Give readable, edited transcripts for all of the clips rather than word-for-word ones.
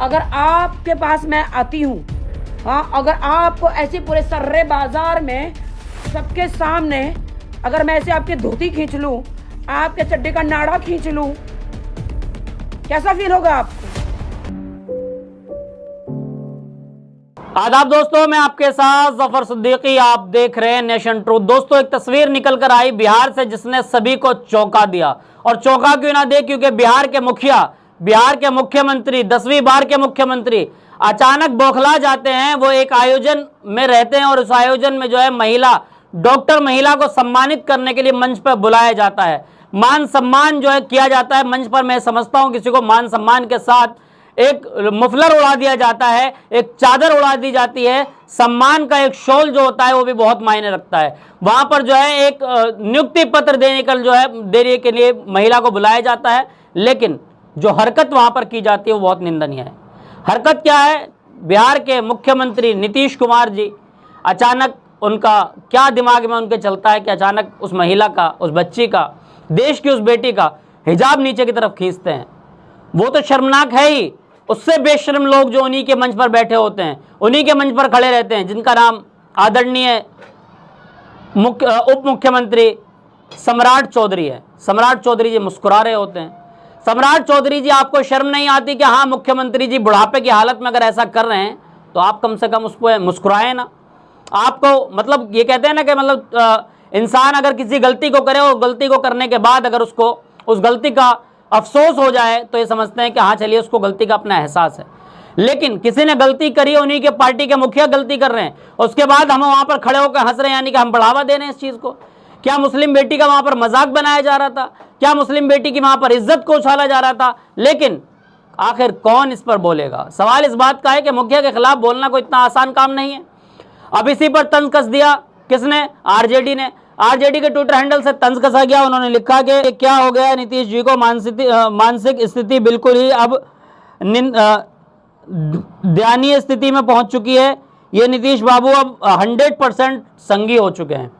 अगर आपके पास मैं आती हूँ, हाँ, अगर आपको ऐसे पूरे सर्रे बाजार में सबके सामने अगर मैं ऐसे आपकी धोती खींच लूँ, आपके चड्डे का नाड़ा खींच लूँ, कैसा फील होगा आपको? आदाब दोस्तों, मैं आपके साथ जफर सिद्दीकी, आप देख रहे हैं नेशन ट्रूथ। दोस्तों, एक तस्वीर निकल कर आई बिहार से जिसने सभी को चौंका दिया। और चौंका क्यों ना दे, क्योंकि बिहार के मुखिया, बिहार के मुख्यमंत्री, 10वीं बार के मुख्यमंत्री अचानक बौखला जाते हैं। वो एक आयोजन में रहते हैं और उस आयोजन में जो है महिला, डॉक्टर महिला को सम्मानित करने के लिए मंच पर बुलाया जाता है, मान सम्मान जो है किया जाता है मंच पर। मैं समझता हूं किसी को मान सम्मान के साथ एक मफलर उड़ा दिया जाता है, एक चादर उड़ा दी जाती है, सम्मान का एक शॉल जो होता है वो भी बहुत मायने रखता है। वहां पर जो है एक नियुक्ति पत्र देने के लिए महिला को बुलाया जाता है, लेकिन जो हरकत वहां पर की जाती है वो बहुत निंदनीय है। हरकत क्या है? बिहार के मुख्यमंत्री नीतीश कुमार जी अचानक, उनका क्या दिमाग में उनके चलता है कि अचानक उस महिला का, उस बच्ची का, देश की उस बेटी का हिजाब नीचे की तरफ खींचते हैं। वो तो शर्मनाक है ही, उससे बेशर्म लोग जो उन्हीं के मंच पर बैठे होते हैं, उन्हीं के मंच पर खड़े रहते हैं, जिनका नाम आदरणीय उप मुख्यमंत्री सम्राट चौधरी है। सम्राट चौधरी जी मुस्कुरा रहे होते हैं। सम्राट चौधरी जी, आपको शर्म नहीं आती कि हाँ, मुख्यमंत्री जी बुढ़ापे की हालत में अगर ऐसा कर रहे हैं तो आप कम से कम उस पर मुस्कुराएं ना। आपको मतलब ये कहते हैं ना कि मतलब इंसान अगर किसी गलती को करे और गलती को करने के बाद अगर उसको उस गलती का अफसोस हो जाए तो ये समझते हैं कि हाँ चलिए, उसको गलती का अपना एहसास है। लेकिन किसी ने गलती करी, उन्हीं के पार्टी के मुखिया गलती कर रहे हैं, उसके बाद हम वहां पर खड़े होकर हंस रहे हैं, यानी कि हम बढ़ावा दे रहे हैं इस चीज को। क्या मुस्लिम बेटी का वहां पर मजाक बनाया जा रहा था? क्या मुस्लिम बेटी की वहां पर इज्जत को उछाला जा रहा था? लेकिन आखिर कौन इस पर बोलेगा? सवाल इस बात का है कि मुखिया के खिलाफ बोलना कोई इतना आसान काम नहीं है। अब इसी पर तंज कस दिया किसने? आरजेडी ने। आरजेडी के ट्विटर हैंडल से तंज कसा गया। उन्होंने लिखा कि क्या हो गया नीतीश जी को, मानसिक स्थिति बिल्कुल ही अब दयनीय स्थिति में पहुंच चुकी है। ये नीतीश बाबू अब 100% संघी हो चुके हैं,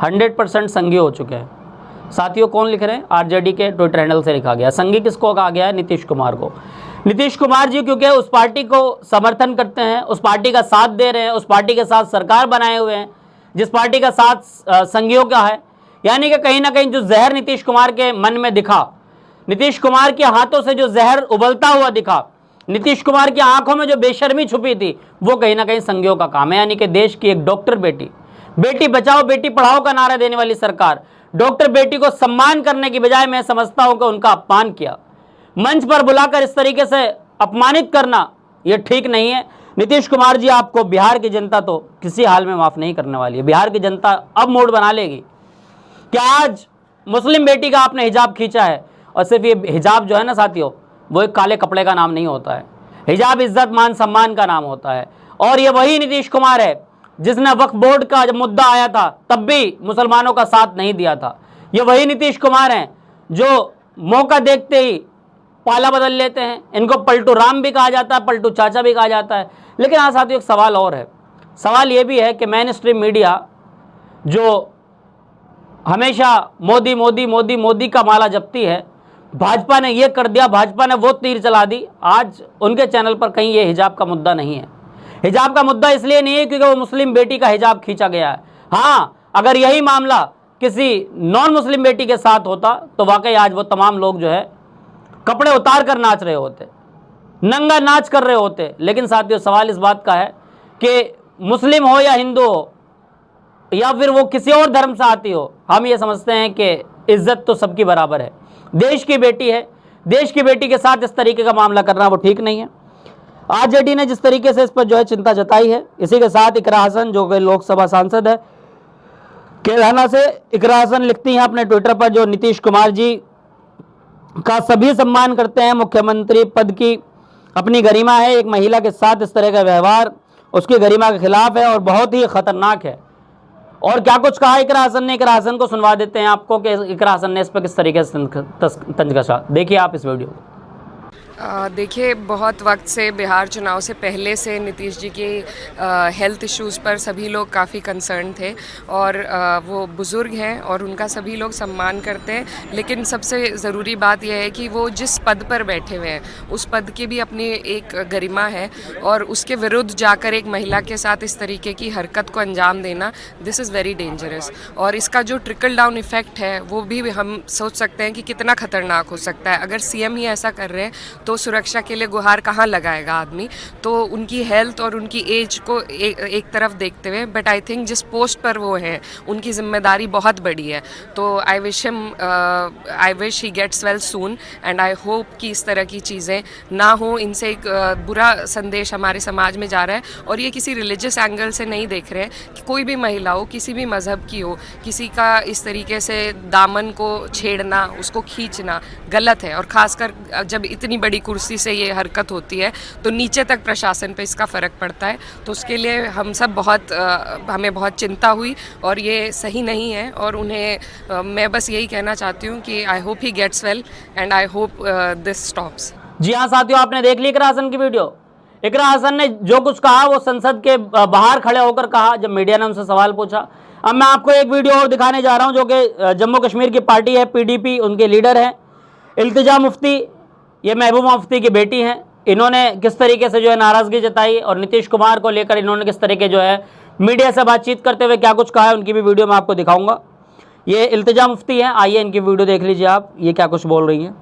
100% संघी हो चुके हैं। साथियों, कौन लिख रहे हैं? आरजेडी के ट्विटर हैंडल से लिखा गया। संघी किसको कहा गया है? नीतीश कुमार को। नीतीश कुमार जी क्योंकि उस पार्टी को समर्थन करते हैं, उस पार्टी का साथ दे रहे हैं, उस पार्टी के साथ सरकार बनाए हुए हैं जिस पार्टी का साथ संघियों का है, यानी कि कहीं ना कहीं जो जहर नीतीश कुमार के मन में दिखा, नीतीश कुमार के हाथों से जो जहर उबलता हुआ दिखा, नीतीश कुमार की आंखों में जो बेशर्मी छुपी थी, वो कहीं ना कहीं संघियों का काम है। यानी कि देश की एक डॉक्टर बेटी, बेटी बचाओ बेटी पढ़ाओ का नारा देने वाली सरकार, डॉक्टर बेटी को सम्मान करने की बजाय मैं समझता हूं कि उनका अपमान किया। मंच पर बुलाकर इस तरीके से अपमानित करना यह ठीक नहीं है। नीतीश कुमार जी, आपको बिहार की जनता तो किसी हाल में माफ नहीं करने वाली है। बिहार की जनता अब मूड बना लेगी कि आज मुस्लिम बेटी का आपने हिजाब खींचा है। और सिर्फ ये हिजाब जो है ना साथियों, वो एक काले कपड़े का नाम नहीं होता है। हिजाब इज्जत मान सम्मान का नाम होता है। और ये वही नीतीश कुमार है जिसने वक्फ बोर्ड का जब मुद्दा आया था तब भी मुसलमानों का साथ नहीं दिया था। ये वही नीतीश कुमार हैं जो मौका देखते ही पाला बदल लेते हैं। इनको पलटू राम भी कहा जाता है, पलटू चाचा भी कहा जाता है। लेकिन हाँ साथियों, एक सवाल और है। सवाल ये भी है कि मेन स्ट्रीम मीडिया जो हमेशा मोदी मोदी मोदी मोदी का माला जपती है, भाजपा ने ये कर दिया, भाजपा ने वो तीर चला दी, आज उनके चैनल पर कहीं ये हिजाब का मुद्दा नहीं है। हिजाब का मुद्दा इसलिए नहीं है क्योंकि वो मुस्लिम बेटी का हिजाब खींचा गया है। हाँ, अगर यही मामला किसी नॉन मुस्लिम बेटी के साथ होता तो वाकई आज वो तमाम लोग जो है कपड़े उतार कर नाच रहे होते, नंगा नाच कर रहे होते। लेकिन साथियों, सवाल इस बात का है कि मुस्लिम हो या हिंदू हो या फिर वो किसी और धर्म से आती हो, हम ये समझते हैं कि इज्जत तो सबकी बराबर है। देश की बेटी है, देश की बेटी के साथ इस तरीके का मामला करना वो ठीक नहीं है। आरजेडी ने जिस तरीके से इस पर जो है चिंता जताई है, इसी के साथ इकरा हसन जो कि लोकसभा सांसद है केलहना से, इकरा हसन लिखती हैं अपने ट्विटर पर, जो नीतीश कुमार जी का सभी सम्मान करते हैं, मुख्यमंत्री पद की अपनी गरिमा है, एक महिला के साथ इस तरह का व्यवहार उसकी गरिमा के खिलाफ है और बहुत ही खतरनाक है। और क्या कुछ कहा इकरा हसन ने, इकरा हसन को सुनवा देते हैं आपको कि इकरा हसन ने इस पर किस तरीके से तंज कसा। देखिए आप इस वीडियो को। देखिए, बहुत वक्त से बिहार चुनाव से पहले से नीतीश जी की हेल्थ इश्यूज़ पर सभी लोग काफ़ी कंसर्न थे और वो बुज़ुर्ग हैं और उनका सभी लोग सम्मान करते हैं। लेकिन सबसे ज़रूरी बात यह है कि वो जिस पद पर बैठे हुए हैं उस पद की भी अपनी एक गरिमा है और उसके विरुद्ध जाकर एक महिला के साथ इस तरीके की हरकत को अंजाम देना, दिस इज़ वेरी डेंजरस। और इसका जो ट्रिकल डाउन इफ़ेक्ट है वो भी हम सोच सकते हैं कि कितना ख़तरनाक हो सकता है। अगर सीएम ही ऐसा कर रहे हैं तो सुरक्षा के लिए गुहार कहाँ लगाएगा आदमी। तो उनकी हेल्थ और उनकी एज को एक तरफ देखते हुए, बट आई थिंक जिस पोस्ट पर वो हैं उनकी जिम्मेदारी बहुत बड़ी है। तो I wish he gets well soon and I hope कि इस तरह की चीज़ें ना हो। इनसे एक बुरा संदेश हमारे समाज में जा रहा है और ये किसी रिलीजियस एंगल से नहीं देख रहे हैं कि कोई भी महिला हो, किसी भी मज़हब की हो, किसी का इस तरीके से दामन को छेड़ना, उसको खींचना गलत है। और ख़ासकर जब इतनी बड़ी कुर्सी से ये हरकत होती है तो नीचे तक प्रशासन पे इसका फ़र्क पड़ता है। तो उसके लिए हम सब हमें बहुत चिंता हुई और ये सही नहीं है। और उन्हें मैं बस यही कहना चाहती हूँ कि I hope he gets well and I hope this stops. जी हाँ साथियों, आपने देख ली इकरा हसन की वीडियो। इकरा हसन ने जो कुछ कहा वो संसद के बाहर खड़े होकर कहा जब मीडिया ने उनसे सवाल पूछा। अब मैं आपको एक वीडियो और दिखाने जा रहा हूं जो कि जम्मू कश्मीर की पार्टी है पीडीपी, उनके लीडर हैं इल्तिजा मुफ्ती, ये महबूबा मुफ्ती की बेटी हैं। इन्होंने किस तरीके से जो है नाराज़गी जताई और नीतीश कुमार को लेकर इन्होंने किस तरीके जो है मीडिया से बातचीत करते हुए क्या कुछ कहा है, उनकी भी वीडियो मैं आपको दिखाऊंगा। ये इल्तिजा मुफ्ती हैं, आइए इनकी वीडियो देख लीजिए आप, ये क्या कुछ बोल रही हैं।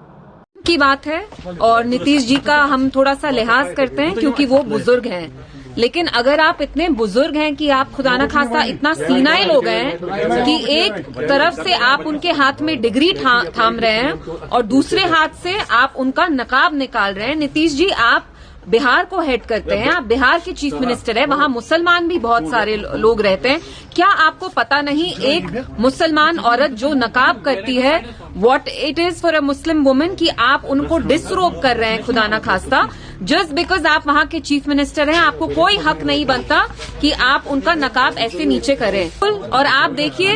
की बात है और नीतीश जी का हम थोड़ा सा लिहाज करते हैं क्योंकि वो बुजुर्ग हैं। लेकिन अगर आप इतने बुजुर्ग हैं कि आप खुदा न खास्ता इतना सीनाइल हो गए हैं कि एक तरफ से आप उनके हाथ में डिग्री थाम रहे हैं और दूसरे हाथ से आप उनका नकाब निकाल रहे हैं। नीतीश जी, आप बिहार को हेड करते हैं, आप बिहार के चीफ मिनिस्टर हैं, वहां मुसलमान भी बहुत सारे लोग रहते हैं। क्या आपको पता नहीं एक मुसलमान औरत जो नकाब करती है, what it is for a Muslim woman, कि आप उनको डिसरोब कर रहे हैं खुदा न खास्ता। जस्ट बिकॉज आप वहां के चीफ मिनिस्टर हैं, आपको कोई हक नहीं बनता कि आप उनका नकाब ऐसे नीचे करें। और आप देखिए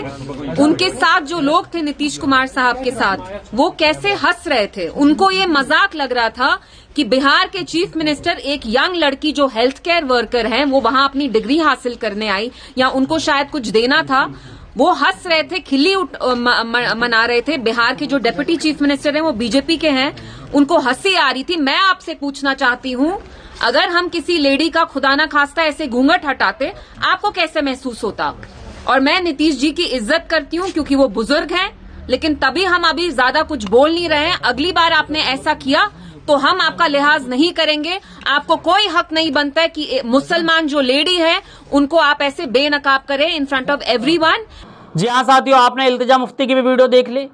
उनके साथ जो लोग थे नीतीश कुमार साहब के साथ, वो कैसे हंस रहे थे। उनको ये मजाक लग रहा था कि बिहार के चीफ मिनिस्टर एक यंग लड़की जो हेल्थ केयर वर्कर हैं, वो वहां अपनी डिग्री हासिल करने आई या उनको शायद कुछ देना था, वो हंस रहे थे, खिल्ली मना रहे थे। बिहार के जो डिप्टी चीफ मिनिस्टर हैं वो बीजेपी के हैं, उनको हंसी आ रही थी। मैं आपसे पूछना चाहती हूं, अगर हम किसी लेडी का खुदा ना खास्ता ऐसे घूंघट हटाते, आपको कैसे महसूस होता? और मैं नीतीश जी की इज्जत करती हूं क्योंकि वो बुजुर्ग हैं, लेकिन तभी हम अभी ज्यादा कुछ बोल नहीं रहे हैं। अगली बार आपने ऐसा किया तो हम आपका लिहाज नहीं करेंगे। आपको कोई हक नहीं बनता है कि मुसलमान जो लेडी है उनको आप ऐसे बेनकाब करें इन फ्रंट ऑफ एवरीवन। जी हाँ साथियों, आपने इल्तिजा मुफ्ती की भी वीडियो देख ली।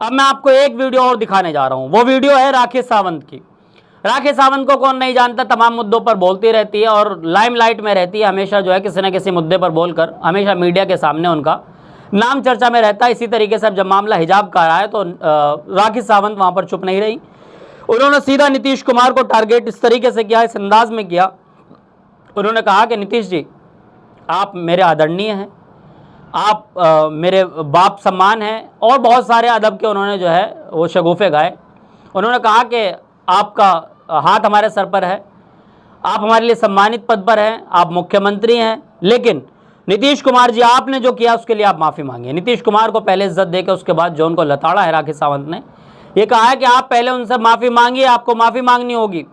अब मैं आपको एक वीडियो और दिखाने जा रहा हूँ। वो वीडियो है राखी सावंत की। राखी सावंत को कौन नहीं जानता, तमाम मुद्दों पर बोलती रहती है और लाइमलाइट में रहती है हमेशा, जो है किसी न किसी मुद्दे पर बोलकर हमेशा मीडिया के सामने उनका नाम चर्चा में रहता है। इसी तरीके से अब जब मामला हिजाब का आया है तो राखी सावंत वहाँ पर चुप नहीं रही। उन्होंने सीधा नीतीश कुमार को टारगेट इस तरीके से किया, इस अंदाज में किया। उन्होंने कहा कि नीतीश जी, आप मेरे आदरणीय हैं, आप मेरे बाप सम्मान हैं, और बहुत सारे अदब के उन्होंने जो है वो शगुफे गाए। उन्होंने कहा कि आपका हाथ हमारे सर पर है, आप हमारे लिए सम्मानित पद पर हैं, आप मुख्यमंत्री हैं, लेकिन नीतीश कुमार जी आपने जो किया उसके लिए आप माफ़ी मांगिए। नीतीश कुमार को पहले इज्जत देकर उसके बाद जो उनको लताड़ा है राखी सावंत ने, ये कहा है कि आप पहले उनसे माफ़ी मांगिए, आपको माफ़ी मांगनी होगी।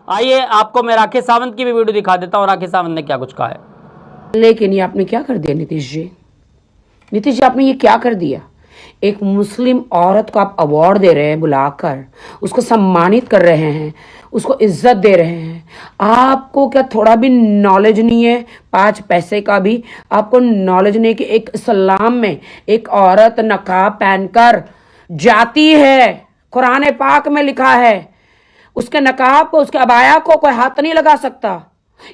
आइए आपको मैं राखी सावंत की भी वीडियो दिखा देता हूँ, राखी सावंत ने क्या कुछ कहा है। लेकिन ये आपने क्या कर दिया नीतीश जी? नीतीश जी, आपने ये क्या कर दिया? एक मुस्लिम औरत को आप अवार्ड दे रहे हैं, बुलाकर उसको सम्मानित कर रहे हैं, उसको इज्जत दे रहे हैं। आपको क्या थोड़ा भी नॉलेज नहीं है? 5 पैसे का भी आपको नॉलेज नहीं कि एक इस्लाम में एक औरत नकाब पहनकर जाती है। कुरान पाक में लिखा है उसके नकाब को, उसके अबाया को कोई हाथ नहीं लगा सकता।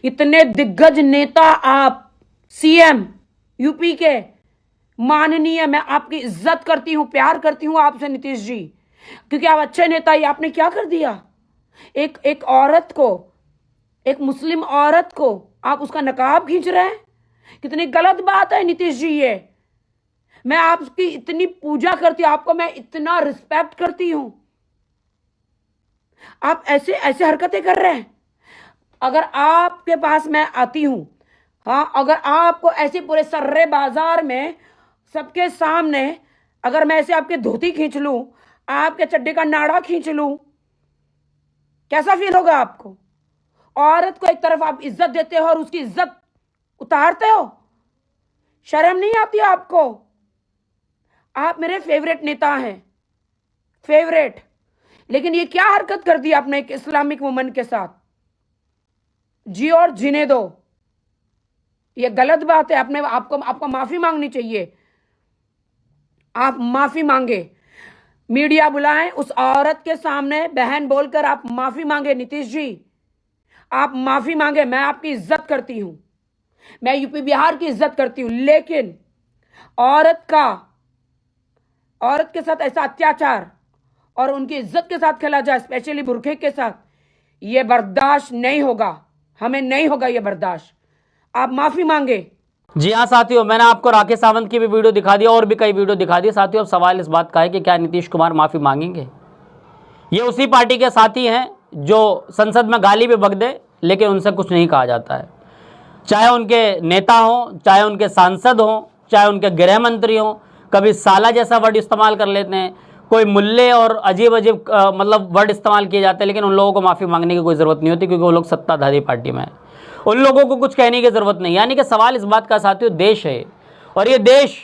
इतने दिग्गज नेता आप, सीएम यूपी के, माननीय, मैं आपकी इज्जत करती हूं, प्यार करती हूं आपसे नीतीश जी, क्योंकि आप अच्छे नेता। ये आपने क्या कर दिया? एक औरत को, एक मुस्लिम औरत को आप उसका नकाब खींच रहे हैं। कितनी गलत बात है नीतीश जी ये। मैं आपकी इतनी पूजा करती हूं, आपको मैं इतना रिस्पेक्ट करती हूं, आप ऐसे ऐसे हरकतें कर रहे हैं। अगर आपके पास मैं आती हूं, हाँ, अगर आपको ऐसे पूरे सर्रे बाजार में सबके सामने अगर मैं ऐसे आपके धोती खींच लूं, आपके चड्डे का नाड़ा खींच लूं, कैसा फील होगा आपको? औरत को एक तरफ आप इज्जत देते हो और उसकी इज्जत उतारते हो। शर्म नहीं आती आपको? आप मेरे फेवरेट नेता हैं, फेवरेट, लेकिन ये क्या हरकत कर दी आपने एक इस्लामिक वुमन के साथ? जी और जीने दो, ये गलत बात है। आपको माफी मांगनी चाहिए। आप माफी मांगे, मीडिया बुलाएं, उस औरत के सामने बहन बोलकर आप माफी मांगे। नीतीश जी, आप माफी मांगे। मैं आपकी इज्जत करती हूं, मैं यूपी बिहार की इज्जत करती हूं, लेकिन औरत के साथ ऐसा अत्याचार और उनकी इज्जत के साथ खेला जाए, स्पेशली बुरखे के साथ, यह बर्दाश्त नहीं होगा। हमें नहीं होगा ये बर्दाश्त। आप माफी मांगे। जी हाँ साथियों, मैंने आपको राकेश सावंत की भी वीडियो दिखा दी और भी कई वीडियो दिखा दी। साथियों, अब सवाल इस बात का है कि क्या नीतीश कुमार माफ़ी मांगेंगे? ये उसी पार्टी के साथी हैं जो संसद में गाली भी बक दे, लेकिन उनसे कुछ नहीं कहा जाता है। चाहे उनके नेता हों, चाहे उनके सांसद हों, चाहे उनके गृह मंत्री हों, कभी साला जैसा वर्ड इस्तेमाल कर लेते हैं, कोई मुल्ले और अजीब अजीब मतलब वर्ड इस्तेमाल किए जाते हैं, लेकिन उन लोगों को माफ़ी मांगने की कोई ज़रूरत नहीं होती, क्योंकि वो लोग सत्ताधारी पार्टी में हैं। उन लोगों को कुछ कहने की ज़रूरत नहीं। यानी कि सवाल इस बात का साथियों, देश है, और ये देश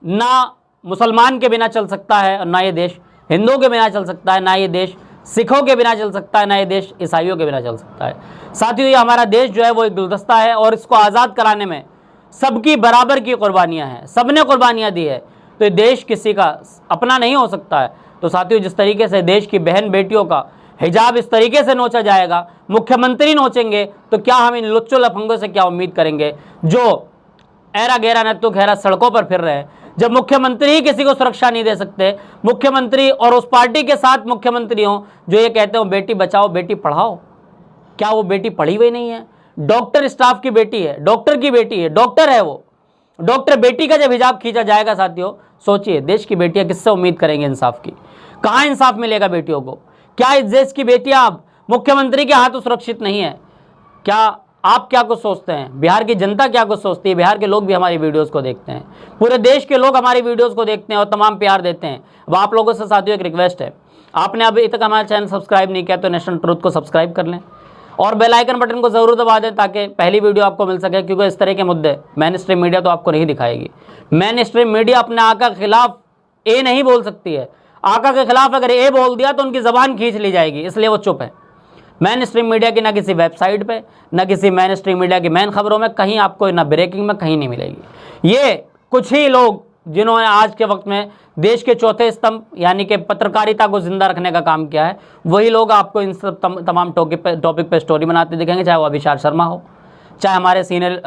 ना मुसलमान के बिना चल सकता है, और ना ये देश हिंदुओं के बिना चल सकता है, ना ये देश सिखों के बिना चल सकता है, ना ये देश ईसाइयों के बिना चल सकता है। साथियों, ये हमारा देश जो है वो एक गुलदस्ता है, और इसको आज़ाद कराने में सबकी बराबर की कुर्बानियाँ हैं, सबने कुर्बानियाँ दी है। तो ये देश किसी का अपना नहीं हो सकता है। तो साथियों, जिस तरीके से देश की बहन बेटियों का हिजाब इस तरीके से नोचा जाएगा, मुख्यमंत्री नोचेंगे, तो क्या हम इन लुच्चों लफंगों से क्या उम्मीद करेंगे जो ऐरा गैरा नत्तू खैरा सड़कों पर फिर रहे हैं? जब मुख्यमंत्री ही किसी को सुरक्षा नहीं दे सकते, मुख्यमंत्री और उस पार्टी के साथ मुख्यमंत्री हों जो ये कहते हो बेटी बचाओ बेटी पढ़ाओ, क्या वो बेटी पढ़ी हुई नहीं है? डॉक्टर स्टाफ की बेटी है, डॉक्टर की बेटी है, डॉक्टर है वो। डॉक्टर बेटी का जब हिजाब खींचा जाएगा साथियों, सोचिए देश की बेटियां किससे उम्मीद करेंगे इंसाफ की? कहाँ इंसाफ मिलेगा बेटियों को? क्या इस देश की बेटियां अब मुख्यमंत्री के हाथों सुरक्षित नहीं है? क्या आप क्या कुछ सोचते हैं? बिहार की जनता क्या कुछ सोचती है? बिहार के लोग भी हमारी वीडियोस को देखते हैं, पूरे देश के लोग हमारी वीडियोस को देखते हैं और तमाम प्यार देते हैं। अब आप लोगों से साथियों एक रिक्वेस्ट है, आपने अभी तक हमारा चैनल सब्सक्राइब नहीं किया तो नेशनल ट्रूथ को सब्सक्राइब कर लें और बेल आइकन बटन को जरूर दबा दें, ताकि पहली वीडियो आपको मिल सके। क्योंकि इस तरह के मुद्दे मेन स्ट्रीम मीडिया तो आपको नहीं दिखाएगी। मेन स्ट्रीम मीडिया अपने आका के खिलाफ ए नहीं बोल सकती है। आका के खिलाफ अगर ए बोल दिया तो उनकी जबान खींच ली जाएगी, इसलिए वो चुप है। मेन स्ट्रीम मीडिया की ना किसी वेबसाइट पे, ना किसी मेन स्ट्रीम मीडिया की मेन खबरों में कहीं आपको, ना ब्रेकिंग में कहीं नहीं मिलेगी। ये कुछ ही लोग जिन्होंने आज के वक्त में देश के चौथे स्तंभ यानी कि पत्रकारिता को जिंदा रखने का काम किया है, वही लोग आपको इन सब तमाम टॉपिक पे स्टोरी बनाते दिखेंगे, चाहे वो अभिषार शर्मा हो, चाहे हमारे सीनियर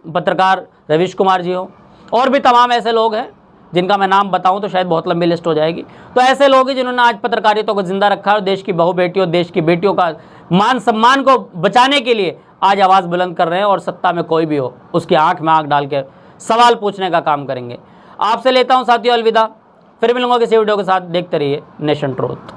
पत्रकार रवीश कुमार जी हो, और भी तमाम ऐसे लोग हैं जिनका मैं नाम बताऊं तो शायद बहुत लंबी लिस्ट हो जाएगी। तो ऐसे लोग हैं जिन्होंने आज पत्रकारिता को जिंदा रखा और देश की बहु बेटियों, देश की बेटियों का मान सम्मान को बचाने के लिए आज आवाज़ बुलंद कर रहे हैं, और सत्ता में कोई भी हो उसकी आंख में आंख डाल के सवाल पूछने का काम करेंगे। आपसे लेता हूं साथियों अलविदा, फिर मिलूंगा किसी वीडियो के साथ। देखते रहिए नेशन ट्रूथ।